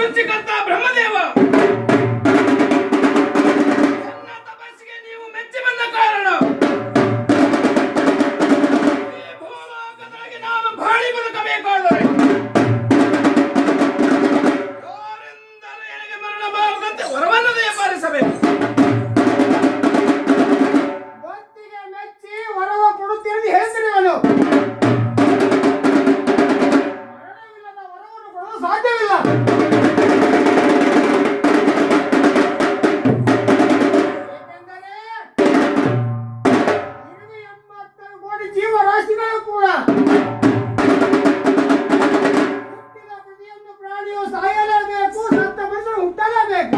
ಸೃಷ್ಟಿಕರ್ತ ಬ್ರಹ್ಮದೇವ ನನ್ನ ತಪಸ್ಸಿಗೆ ನೀವು ಮೆಚ್ಚಿ ಬಂದ ಕಾರಣ ಈ ಭೂಲೋಕದೊಳಗೆ ನಾನು ಬಾಳಿ ಬದುಕಬೇಕಾದರೆ ಯಾರಿಂದಲೂ ನನಗೆ ಮರಣ ಬಾರದಂತೆ ವರವನ್ನು ದಯಪಾಲಿಸಬೇಕು. ಭಕ್ತಿಗೆ ಮೆಚ್ಚಿ ವರವ ಕೊಡುತ್ತೇನೆ ಹೇಳ್ತೀನಿ ನಾನು. ಮರಣವಿಲ್ಲದ ವರವನ್ನು ಕೊಡಲು ಸಾಧ್ಯವಿಲ್ಲ. ಏಕೆಂದರೆ 80 ಕೋಟಿ ಜೀವರಾಶಿಗಳು ಕೂಡ ಹುಟ್ಟಿದ ಪ್ರತಿಯೊಂದು ಪ್ರಾಣಿಯು ಸಾಯಲೇಬೇಕು, ಸತ್ತ ಮನುಷ್ಯನು ಹುಟ್ಟಲೇಬೇಕು.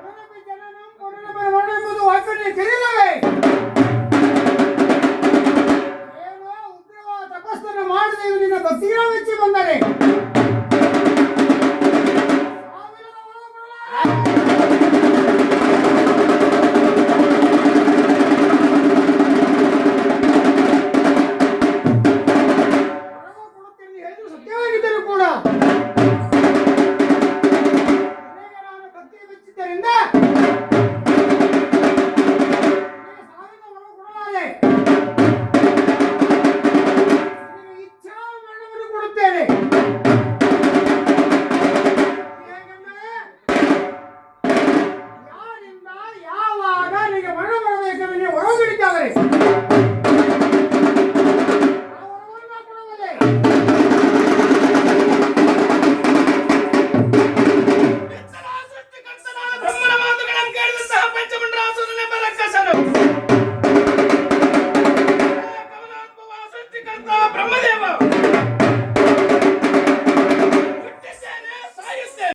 ಪುನರಪಿ ಜನನಂ ಪುನರಪಿ ಮರಣಂ ಎಂಬುದು ವಾಕ್ಯದಲ್ಲಿ ತಿಳಿಯಲ್ಲವೇ? ಏನೋ ಉಗ್ರವಾದ ತಪಸ್ಸನ್ನು ಮಾಡದೆ ನಿನ್ನ ಭಕ್ತಿಗೆ ಮೆಚ್ಚಿ ಬಂದರೆ ಸಾವಿರದ ವರ ಕೊಡಲಾರೆ. ವರವ ಕೊಡುತ್ತೇನೆ ಹೇಳಿದ್ರು ಸತ್ಯವಾಗಿದ್ದರೂ ಕೂಡ ನಿನಗೆ ನಾನು ಭಕ್ತಿ ಮೆಚ್ಚಿದ್ದರಿಂದ ನಿನಗೆ ಸಾವಿರ ವರ ಕೊಡಲಾರೆ. ನಿನಗೆ ಇಚ್ಛಾ ಮರಣವನ್ನು ಕೊಡುತ್ತೇನೆ.